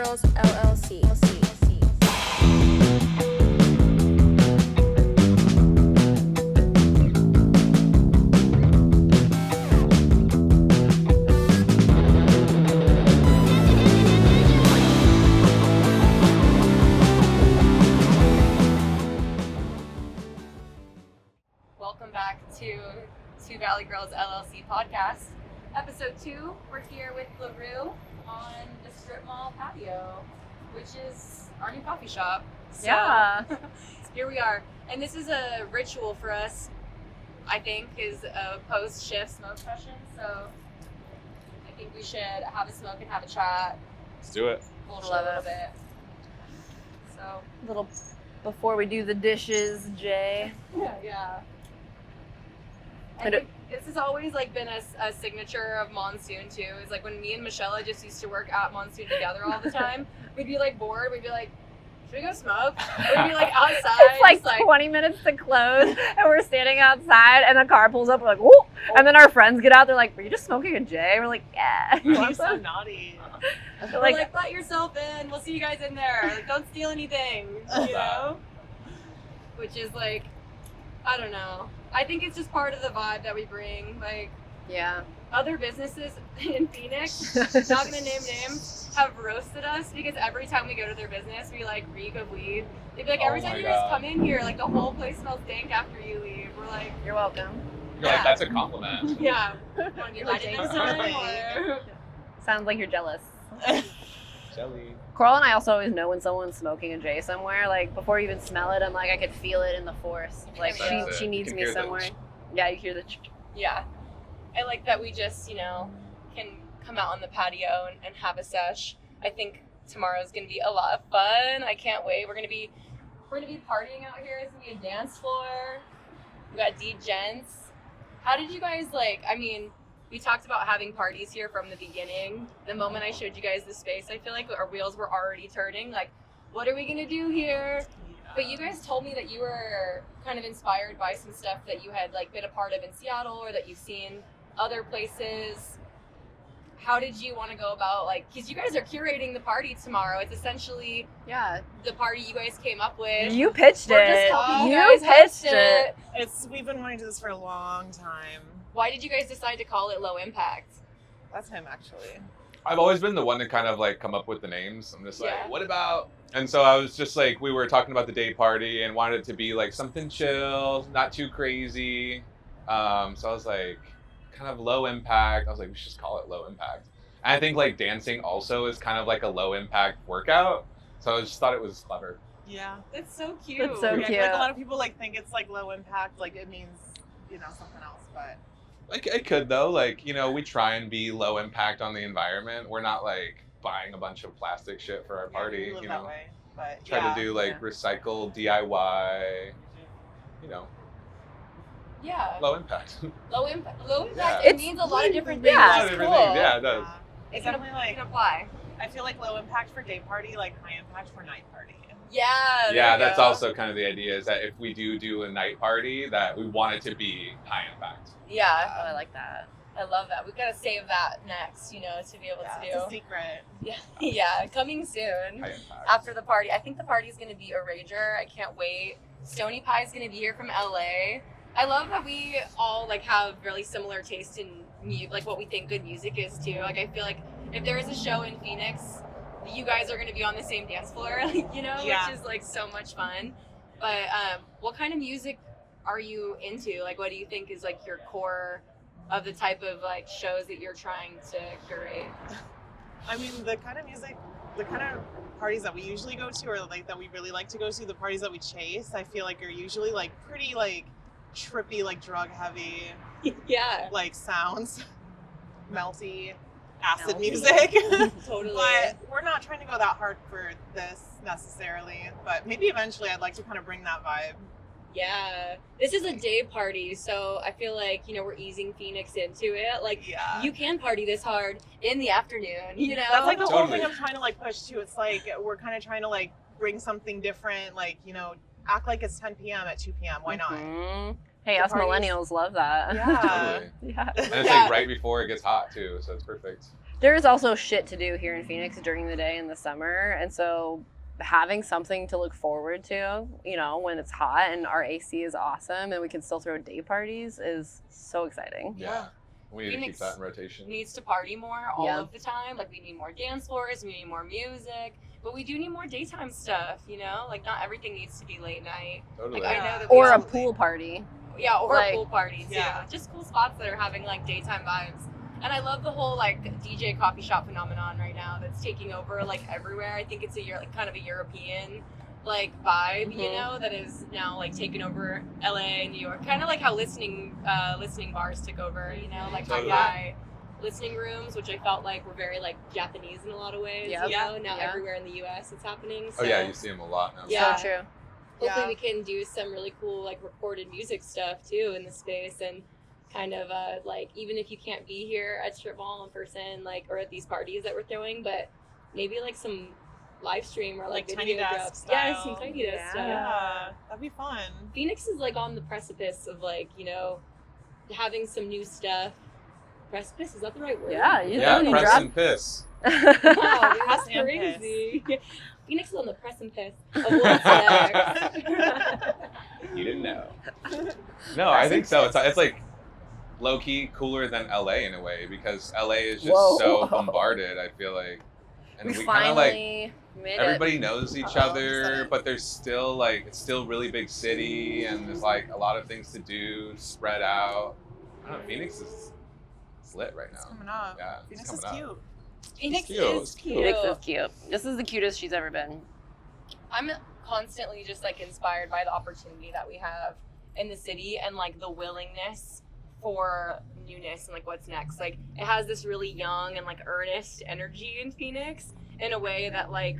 Girls LLC. Welcome back to Two Valley Girls LLC podcast. Episode 2, we're here with LaRue on the strip mall patio, which is our new coffee shop. So, Yeah. Here we are. And this is a ritual for us, I think, is a post-shift smoke session. So I think we should have a smoke and have a chat. Let's do it. Bullshit Love a little it. bit. So, A little before we do the dishes, Jay. yeah. I And think this has always like been a signature of Monsoon too. Is like when me and Michelle just used to work at Monsoon together all the time. We'd be like bored. We'd be like, should we go smoke? We'd be like outside. It's like just, 20 minutes to close, and we're standing outside, and the car pulls up. We're like, whoop! And then our friends get out. They're like, "Were you just smoking a J?" We're like, "Yeah." You want He's so some? naughty. We're like, let yourself in. We'll see you guys in there. Like, don't steal anything. You know? Which is like, I don't know. I think it's just part of the vibe that we bring. Like, Yeah. other businesses in Phoenix, not gonna name names, have roasted us because every time we go to their business, we like reek of weed. They'd be like, every Oh time my you guys God. come in here, like the whole place smells dank after you leave. We're like, You're welcome. You're like, that's a compliment. yeah. Want to be lighted next time? Or... Sounds like you're jealous. Jelly. Coral and I also always know when someone's smoking a J somewhere. Like before you even smell it, I'm like, I could feel it in the force. Like That's it. she needs You can me hear the somewhere. Yeah, you hear the. Yeah. I like that we just, can come out on the patio and have a sesh. I think tomorrow's gonna be a lot of fun. I can't wait. We're gonna be partying out here. It's gonna be a dance floor. We got D-Gents. How did you guys we talked about having parties here from the beginning. The moment I showed you guys the space, I feel like our wheels were already turning. Like, what are we gonna do here? But you guys told me that you were kind of inspired by some stuff that you had like been a part of in Seattle or that you've seen other places. How did you want to go about because you guys are curating the party tomorrow. It's essentially Yeah. the party you guys came up with. You pitched We're just it. helping You guys host pitched it. We've been wanting to do this for a long time. Why did you guys decide to call it Low Impact? That's him, actually. I've always been the one to kind of come up with the names. I'm just Yeah. what about? And so I was just we were talking about the day party and wanted it to be something chill, not too crazy. So I was kind of low impact. I was we should just call it Low Impact. And I think dancing also is kind of a low impact workout. So I just thought it was clever. Yeah. That's so cute. That's so Yeah, I feel cute. a lot of people think it's low impact, it means, something else, but It could though, we try and be low impact on the environment. We're not buying a bunch of plastic shit for our party, we live that way. But Try yeah, to do yeah. recycle, DIY, Yeah. low impact. Low impact. Yeah. It means a lot of different things. Yeah. A lot of It's different cool. things. Yeah, it does. Yeah. It It's can, definitely it can apply. I feel low impact for day party, high impact for night party. Yeah. there Yeah, you that's go. also kind of the idea is that if we do a night party, that we want it to be high impact. Yeah. Oh, I like that. I love that. We've got to save that next, to be able Yeah, to it's a do. secret. Yeah. Yeah. Coming soon. High impact. After the party. I think the party's going to be a rager. I can't wait. Stony Pie's going to be here from LA. I love that we all have really similar taste in what we think good music is too. I feel like if there is a show in Phoenix, you guys are going to be on the same dance floor, Yeah. which is so much fun. But what kind of music are you into? What do you think is your core of the type of shows that you're trying to curate? I mean, the kind of music, the kind of parties that we usually go to, or that we really like to go to, the parties that we chase, I feel are usually pretty trippy, drug heavy, Yeah. sounds, melty, acid Melty. music. Totally. But we're not trying to go that hard for this necessarily. But maybe eventually I'd like to kind of bring that vibe. Yeah, this is a day party, so I feel we're easing Phoenix into it. Yeah. You can party this hard in the afternoon, That's the whole Totally. thing I'm trying to push to. It's we're kind of trying to bring something different, act like it's 10 p.m. at 2 p.m. Why not? Mhm. Hey, The us parties- millennials love that. Yeah. Totally. Yeah. And it's Yeah. like right before it gets hot too, so it's perfect. There's also shit to do here in Phoenix during the day in the summer, and so having something to look forward to, you know, when it's hot and our AC is awesome and we can still throw day parties is so exciting. Yeah. We need to keep Phoenix that in rotation. Needs to party more all Yeah. of the time. Like we need more dance floors, we need more music, but we do need more daytime stuff. You know, like not everything needs to be late night. Totally. Like I know that Or a Absolutely. pool party. Yeah, or Like- pool parties. Yeah. Yeah, just cool spots that are having like daytime vibes. And I love the whole like DJ coffee shop phenomenon right now that's taking over like everywhere. I think it's like kind of a European like vibe, you Mhm. know, that is now like taken over LA, New York. Kind of like how listening bars took over, you know, like Totally. hi-fi listening rooms, which I felt like were very like Japanese in a lot of ways. Yep. You know, now Yeah. everywhere in the US it's happening. Oh So yeah, you see them a lot now. Yeah. So true. hopefully Yeah. we can do some really cool like recorded music stuff too in the space and kind of like even if you can't be here at Strip Mall in person like or at these parties that we're throwing, but maybe like some live stream or like Tiny video desk drops. style. Yeah, some tiny desk Yeah. stuff. Yeah, that'd be fun. Phoenix is like on the precipice of like, you know, having some new stuff. Precipice, is that the right word? Yeah, you Yeah, really press drop- and piss. Wow, dude, that's Press and crazy. Phoenix is on the precipice of what's next. You didn't know. No, I think so. It's like low key cooler than LA in a way because LA is just Whoa. so bombarded. I feel like, and we we kind of like finally made everybody knows each Uh-oh, other, sorry. but there's still like it's still a really big city, and there's like a lot of things to do spread out. I don't know. Phoenix is it's lit right It's now. coming up. Yeah, it's Phoenix is coming up. cute. Phoenix cute, is it's cute. cute. Phoenix is cute. This is the cutest she's ever been. I'm constantly just like inspired by the opportunity that we have in the city and like the willingness for newness and like what's next. Like it has this really young and like earnest energy in Phoenix in a way that like,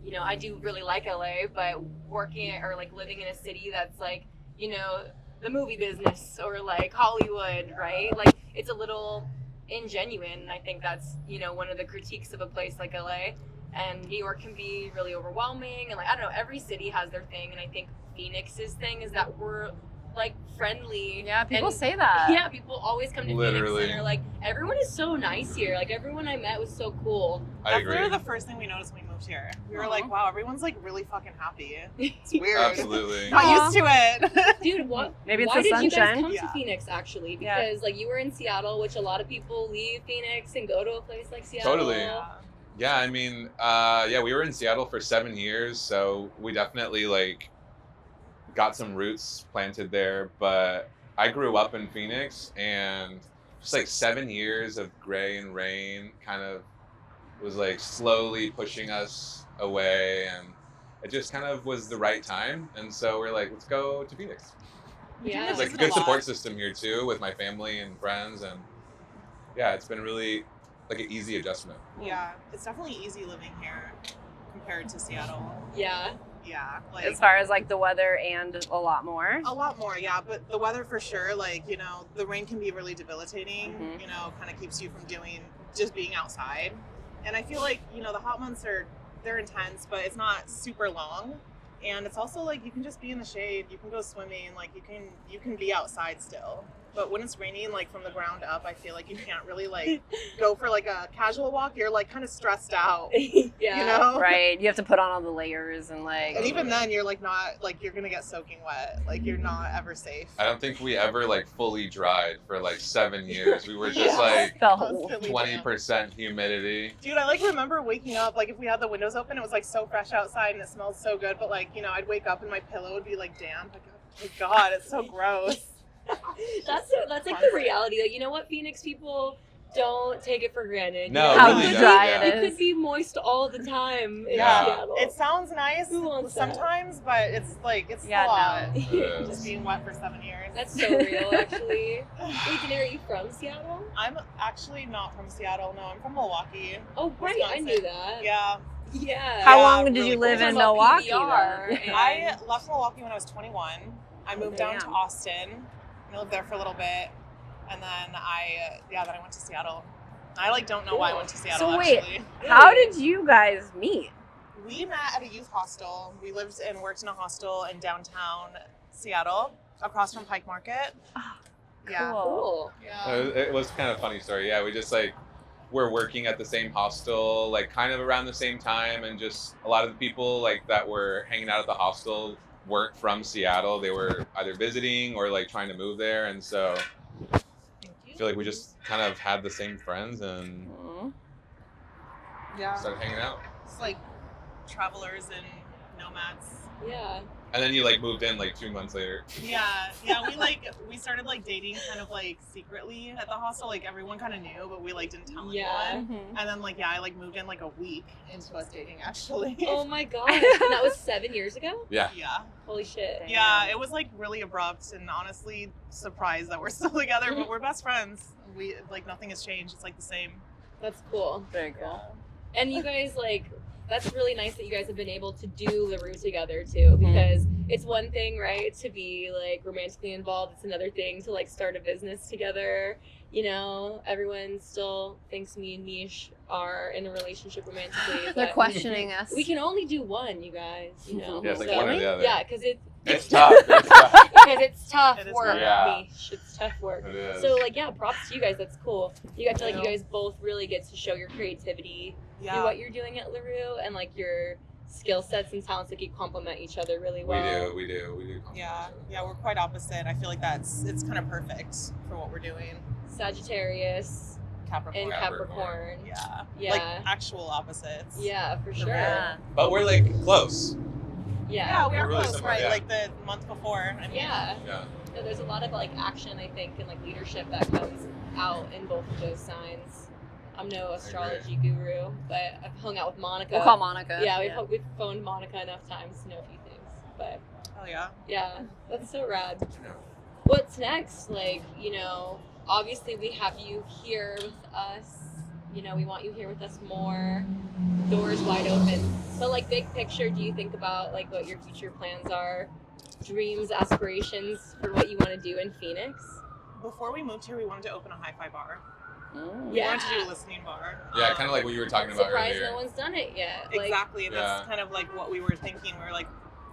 you know, I do really like LA, but working or like living in a city that's like, you know, the movie business or like Hollywood, right? Like it's a little ingenuine. And I think that's, you know, one of the critiques of a place like LA. And New York can be really overwhelming. And like, I don't know, every city has their thing. And I think Phoenix's thing is that we're like friendly. Yeah, people and- say that. Yeah, people always come to Literally. Phoenix and are like, everyone is so nice here. Like everyone I met was so cool. I That's agree. literally the first thing we noticed when we moved here. We were Aw. like, wow, everyone's like really fucking happy. It's weird. Absolutely. Not Aw. used to it. Dude, what? Maybe it's why the did you guys sunshine. come Yeah. to Phoenix actually? Yeah. Because like you were in Seattle, which a lot of people leave Phoenix and go to a place like Seattle. Totally. Yeah, I mean, we were in Seattle for 7 years, so we definitely like got some roots planted there. But I grew up in Phoenix, and just like 7 years of gray and rain kind of was like slowly pushing us away, and it just kind of was the right time. And so we're like, let's go to Phoenix. Yeah. It's like a Visit good a lot. support system here too, with my family and friends, and yeah, it's been really like an easy adjustment. Yeah, it's definitely easy living here compared to Seattle. Yeah. Yeah, like As far as like the weather and a lot more. a lot more, yeah. But the weather for sure, like, you know, the rain can be really debilitating. Mhm. You know, kind of keeps you from just being outside. And I feel like, you know, the hot months they're intense, but it's not super long. And it's also like you can just be in the shade, you can go swimming, like you can be outside still. But when it's raining, like from the ground up, I feel like you can't really like go for like a casual walk. You're like kind of stressed out, Yeah. you know? Right. You have to put on all the layers and like And even then, you're like not like you're gonna get soaking wet. Like you're not ever safe. I don't think we ever like fully dried for like 7 years. We were just Yeah. like felt Constantly 20% humidity. Dude, I like remember waking up, like if we had the windows open, it was like so fresh outside and it smelled so good. But like, you know, I'd wake up and my pillow would be like damp. Like, oh my God, it's so gross. That's like the reality. Like, you know what, Phoenix people don't take it for granted. No, you know? How really dry don't, it It is. could be moist all the time in Yeah. Seattle. It sounds nice Who wants that? sometimes, but it's like it's Yeah, a lot. It is. Just being wet for 7 years. That's so real, actually. Wait, Danae, are you from Seattle? I'm actually not from Seattle. No, I'm from Milwaukee. Oh, right, I Wisconsin. knew that. Yeah, Yeah. How Yeah, long did really you cool. live We're in talking about Milwaukee? PBR, then? and- I left Milwaukee when I was 21. I moved down to Damn. Austin. I lived there for a little bit, and then I went to Seattle. I like don't know why I went to Seattle. So wait, actually, How did you guys meet? we met at a youth hostel. We lived and worked in a hostel in downtown Seattle, across from Pike Market. Yeah. Cool. Yeah. It was kind of a funny story. Yeah, we just like were working at the same hostel, like kind of around the same time, and just a lot of the people like that were hanging out at the hostel weren't from Seattle. They were either visiting or like trying to move there, and so I feel like we just kind of had the same friends and Yeah. started hanging out. It's like travelers and nomads. Yeah. And then you like moved in like 2 months later. Yeah, we started like dating kind of like secretly at the hostel. Like everyone kind of knew, but we like didn't tell Yeah. anyone. And then like I like moved in like a week into us dating actually. Oh my god. And that was 7 years ago? Yeah. Yeah. Holy shit. Yeah, it was like really abrupt and honestly surprised that we're still together, but we're best friends. We like nothing has changed. It's like the same. That's cool. Very cool. And you guys, like, that's really nice that you guys have been able to do LaRue together, too, because it's one thing, right, to be, like, romantically involved. It's another thing to, like, start a business together. You know, everyone still thinks me and Mish are in a relationship romantically. They're but questioning us. we can only do one, you guys, you know. Yeah, it's like So- one or the other. Yeah, because It's tough. It's tough. because it's tough It is work, hard. Yeah. Mish. It's tough work. It is. So, like, yeah, props to you guys. That's cool. You got to, like, Yeah. you guys both really get to show your creativity Yeah. through what you're doing at LaRue, and, like, your skill sets and talents, like, you complement each other really well. We do. Yeah, we're quite opposite. I feel like it's kind of perfect for what we're doing. Sagittarius Capricorn. and Capricorn. Yeah. Yeah. Like actual opposites. Yeah, for sure. Yeah. But we're like close. Yeah, we We're are really close, similar, right? yeah. Like the month before. I mean, Yeah. Yeah. No, there's a lot of, like, action, I think, and, like, leadership that comes out in both of those signs. I'm no astrology guru, but I've hung out with Monica. We'll call Monica. Yeah, we've phoned Monica enough times to know a few things. But Hell yeah. yeah, that's so rad. Yeah. What's next? Like, you know, obviously we have you here with us. You know, we want you here with us more. Doors wide open. So, like, big picture, do you think about, like, what your future plans are? Dreams, aspirations for what you want to do in Phoenix? Before we moved here, we wanted to open a hi-fi bar. Mm. We Yeah. wanted to do a listening bar. Yeah, kind of like what you were talking about Surprised earlier. no one's done it yet. Like, Exactly. And that's Yeah. kind of like what we were thinking. We were like,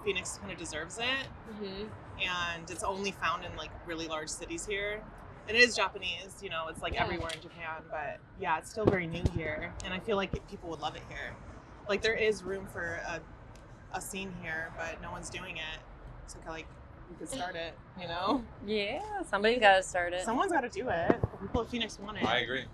Phoenix kind of deserves it. mhm. And it's only found in like really large cities here. And it is Japanese, you know, it's like Yeah. everywhere in Japan, but yeah, it's still very new here. And I feel like people would love it here. Like there is room for a scene here, but no one's doing it. So like we could start it, you know? Yeah, somebody's got to start it. Someone's got to do it. The people of Phoenix want it. I agree.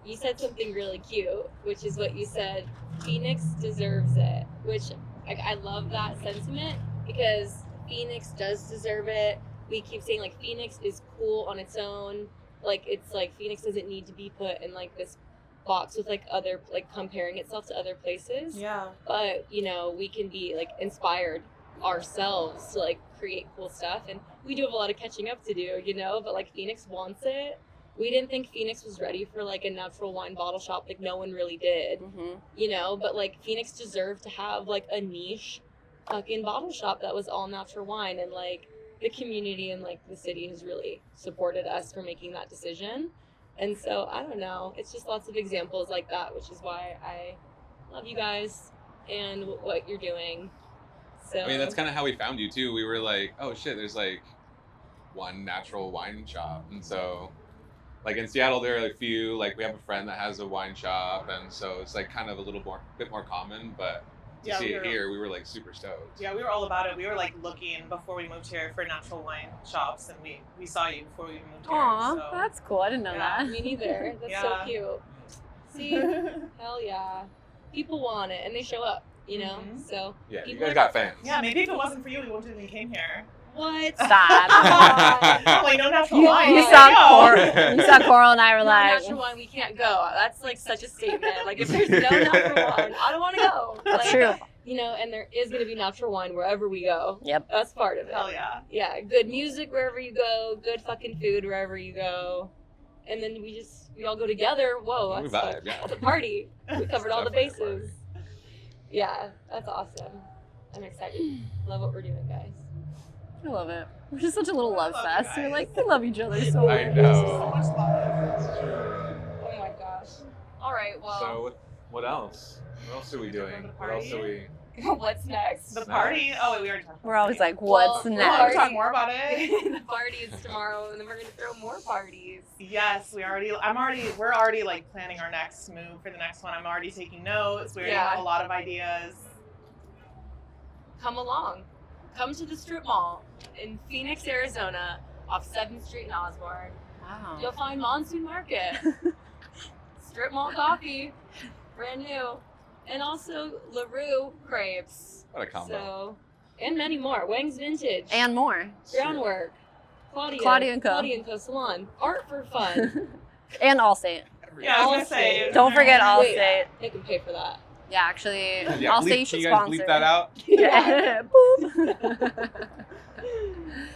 You said something really cute, which is what you said. Phoenix deserves it, which I love that sentiment because Phoenix does deserve it. We keep saying, like, Phoenix is cool on its own. Like, it's like Phoenix doesn't need to be put in, like, this box with, like, other, like, comparing itself to other places. Yeah. But, you know, we can be, like, inspired ourselves to, like, create cool stuff. And we do have a lot of catching up to do, you know, but, like, Phoenix wants it. We didn't think Phoenix was ready for, like, a natural wine bottle shop. Like, no one really did, Mm-hmm. you know? But, like, Phoenix deserved to have, like, a niche fucking bottle shop that was all natural wine. And, like, the community and, like, the city has really supported us for making that decision. And so, I don't know. It's just lots of examples like that, which is why I love you guys and what you're doing. So I mean, that's kind of how we found you too. We were like, oh shit, there's like one natural wine shop, and so like in Seattle there are a few. Like we have a friend that has a wine shop, and so it's like kind of a bit more common. But to Yeah, see we it were- here, we were like super stoked. Yeah, we were all about it. We were like looking before we moved here for natural wine shops, and we saw you before we even moved here. Aw, so. that's cool. I didn't know Yeah. that. me neither. That's so Yeah. cute. See, hell yeah, people want it and they show up. You know, Mhm. so Yeah, you people guys are- got fans. Yeah, maybe if it wasn't for you, we wouldn't have even came here. what? Stop. Oh, like no natural You, wine. you There saw go. Coral. You saw Coral and I were No like, natural wine, we can't go. That's like such a statement. Like if there's no natural wine, I don't want to go. that's Like, true. You know, and there is going to be natural wine wherever we go. Yep. That's part of it. Hell yeah. Yeah, good music wherever you go, good fucking food wherever you go. And then we all go together. Whoa, We that's vibe, like, yeah. that's a party. We covered all the Definitely a party. bases. Yeah, that's awesome. I'm excited. Love what we're doing, guys. I love it. We're just such a little love I love you fest. We're guys. like, we love each other so I much. know. So much love. Oh my gosh. All right, well. So what else? What else are we doing? What else are we? What's next? The party. Oh wait, we already talked. We're always like, Well, what's the We'll next? talk more about it. The party is tomorrow, and then we're gonna throw more parties. Yes, we're already like planning our next move for the next one. I'm already taking notes. We already have a lot of ideas. Come along. Come to the strip mall in Phoenix, Arizona, off 7th Street in Osborne. Wow. You'll find Monsoon Market, strip mall coffee, brand new, and also LaRue crepes. What a combo. So, and many more. Wang's Vintage, And more. Groundwork, Claudia and Co. Claudia and Co. Salon, Art for Fun. And Allstate. Yeah, I was gonna say. Don't forget Wait, Allstate. they can pay for that. Yeah, actually, Yeah, Allstate bleep, should you guys sponsor. bleep that out? Yeah. Boop.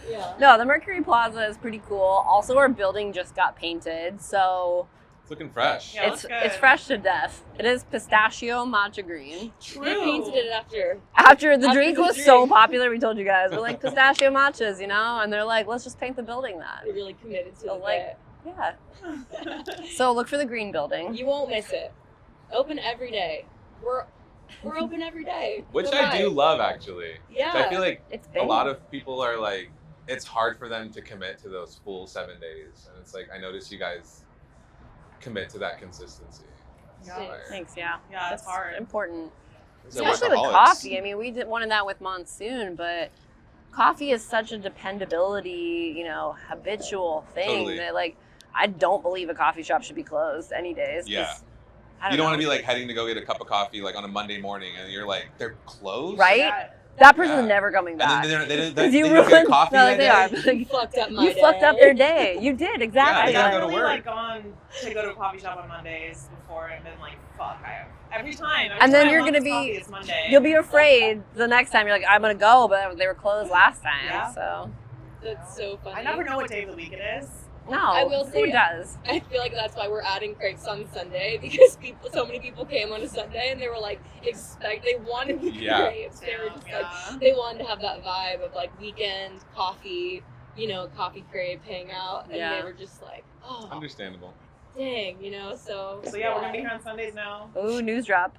Yeah. No, the Mercury Plaza is pretty cool. Also, our building just got painted, so It's looking fresh. Yeah. it's looks good. fresh to death. It is pistachio matcha green. True. They painted it after. After the After drink the was drink. so popular, we told you guys, we're like pistachio matchas, you know, and they're like, let's just paint the building that. They really committed to So, it. like, yeah. So look for the green building. You won't miss it. Open every day. We're open every day. Which Goodbye. I do love, actually. Yeah. I feel like It's a big. lot of people are like, it's hard for them to commit to those full 7 days. And it's like, I notice you guys commit to that consistency. Yeah. Like, Thanks, yeah. Yeah, That's it's hard. important. these are Especially with workaholics. coffee. I mean, we wanted that with Monsoon, but coffee is such a dependability, you know, habitual thing Totally. that, like, I don't believe a coffee shop should be closed any days. 'cause Yeah. I You don't want to know. be like heading to go get a cup of coffee like on a Monday morning and you're like, they're closed? Right? Yeah. That person's Yeah. never coming And back. then they didn't Because you get ruined. coffee No, like they are. that but, day? You like, fucked up my you day. fucked up their day. You did exactly. they gotta I've go to definitely work. like gone to go to a coffee shop on Mondays before and been like, fuck, every time. And then time I you're want gonna this coffee, be- it's Monday. You'll be afraid the next time. You're like, I'm gonna go, but they were closed last time. Yeah. So That's so funny. I never know what day of the week it is. no. I will Who say- does? I feel like that's why we're adding crepes on Sunday because so many people came on a Sunday and they were like, they wanted the Yeah. crepes. They were just like, Yeah. they wanted to have that vibe of like weekend coffee, you know, coffee crepe hangout, and Yeah. they were just like, oh, Understandable. dang, you know. So Yeah, we're gonna be here on Sundays now. Ooh, news drop.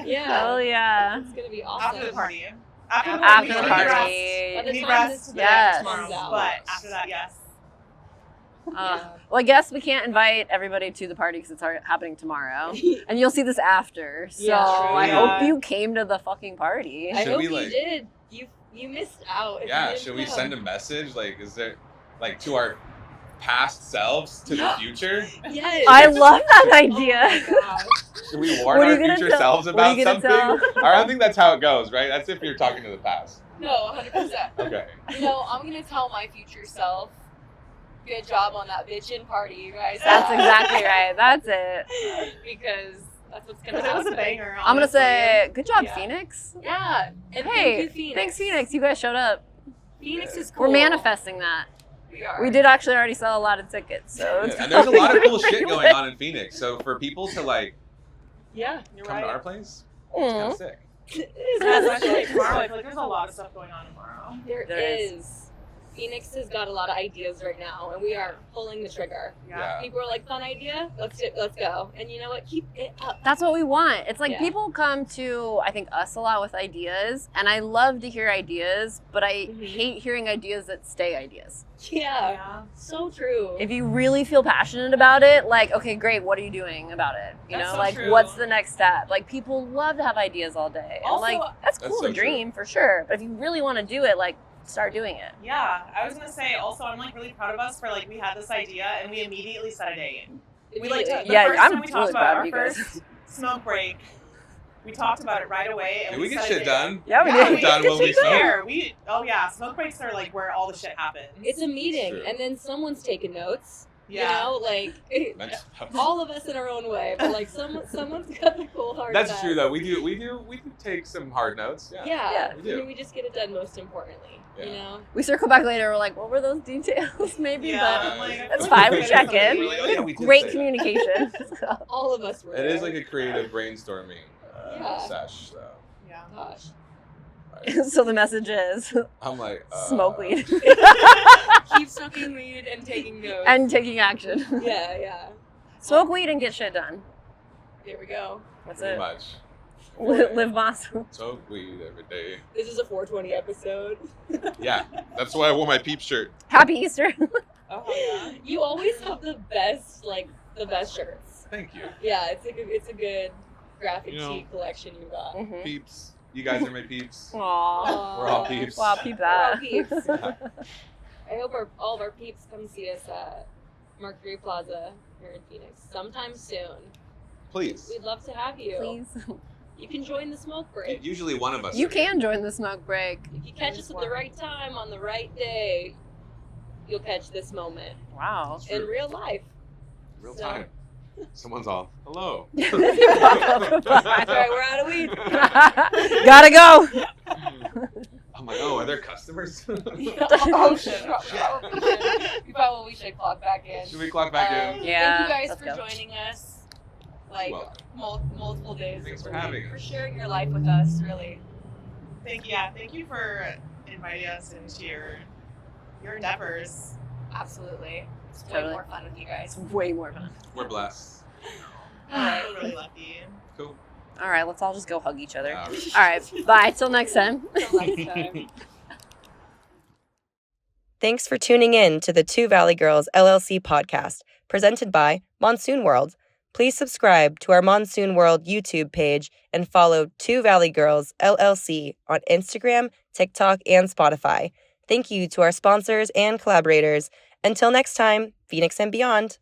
Yeah, Oh yeah. it's gonna be awesome. After the party. After the After we the need party. rest. By the We need time rest this the Yes. next tomorrow, comes out. but after that, yes. Yeah. Well, I guess we can't invite everybody to the party because it's happening tomorrow, and you'll see this after. So Yeah, true. I Yeah. hope you came to the fucking party. I Should hope we, you like- did. You missed out. if you Yeah, didn't should we come. send a message? Like, is there, like, to our past selves to the future? Yes. I love that Oh idea. my gosh. Should we warn What are our you gonna future tell- selves what are about you gonna something? I don't think that's how it goes, right? That's if you're talking to the past. No, 100%. Okay. You know, I'm gonna tell my future self, good job on that bitchin' party, you guys. That's had." exactly right. That's it. Because that's what's gonna Because it happen. was a banger. I'm gonna honestly. say, good job, Yeah. Phoenix. Yeah. And Hey, thank you, Phoenix. thanks, Phoenix. You guys showed up. Phoenix is cool. We're manifesting that. We are. We did actually already sell a lot of tickets, so Yeah, it's and there's a lot of cool pretty shit going lit. on in Phoenix. So for people to like Yeah. You're come right. to our place, it's kind Mm. of sick. Yeah, especially tomorrow. I feel like there's a lot of stuff going on tomorrow. There There is. Phoenix has got a lot of ideas right now, and we are pulling the trigger. Yeah. People are like, fun idea? Let's go. And you know what? Keep it up. That's what we want. It's like Yeah. people come to, I think, us a lot with ideas, and I love to hear ideas, but I Mhm. hate hearing ideas that stay ideas. Yeah. So true. If you really feel passionate about it, like, okay, great, what are you doing about it? You That's know, so like, true. what's the next step? Like, people love to have ideas all day. And, Also, like, that's That's cool so to true. dream, for sure. But if you really want to do it, like, start doing it. Yeah, I was gonna say also I'm like really proud of us for like we had this idea and we immediately set a date. We like to, the Yeah, first I'm time we talked really about proud of our you guys. first smoke break. We talked about it right away and Did we get set a shit date. done? Yeah, we Yeah, did. we Done get when we shit smoke? there. Smoke breaks are like where all the shit happens. It's a meeting, True. and then someone's taking notes. Yeah. You know, like Mental health. all of us in our own way, but like someone's got the cool hard. That's side. true though. We do take some hard notes. Yeah. Yeah, we do. I mean, we just get it done. Most importantly, you Yeah. know. We circle back later, we're like, what were those details? Maybe, Yeah, but I'm like, I That's feel fine, like we it's check something in. We're like, oh, yeah, we did great say that. communication. So, All of us were. It is there. like a creative brainstorming Yeah. sesh. So Yeah. Gosh. so the message is I'm like smoke weed Keep smoking weed and taking notes. and taking action. yeah. Smoke weed and get shit done. There we go. That's Pretty it. much. Live Moss. Smoke weed every day. This is a 420 episode. Yeah, that's why I wore my Peep shirt. Happy Easter. Oh yeah. You always have the best shirts. Thank you. Yeah, it's a good graphic You know- tee collection you got. Mhm. Peeps. You guys are my peeps. Aww. We're all peeps. Wow, peep We're all that. peeps. I hope all of our peeps come see us at Mercury Plaza here in Phoenix sometime soon. Please. We'd love to have you. Please. You can join the smoke break. Usually one of us. You are here. can join the smoke break. If you catch us at the right time on the right day, you'll catch this moment Wow. It's in true. real life. Real So- time. Someone's all, hello. That's right, we're out of weed. Gotta go. I'm like, oh, are there customers? Oh shit. We should clock back in. Should we clock back in? Yeah, Thank you guys let's for go. joining us. Like Welcome. multiple days. Thanks this for having week, us. For sharing your life with us, really. Thank you for inviting us into your endeavors. Absolutely. It's way Totally. more fun with you guys. It's way more fun. We're blessed. Alright. We're really lucky. Cool. All right, let's all just go hug each other. All right. All right, bye. Till next time. Till next time. Thanks for tuning in to the Two Valley Girls LLC podcast, presented by Monsoon World. Please subscribe to our Monsoon World YouTube page and follow Two Valley Girls LLC on Instagram, TikTok, and Spotify. Thank you to our sponsors and collaborators. Until next time, Phoenix and beyond.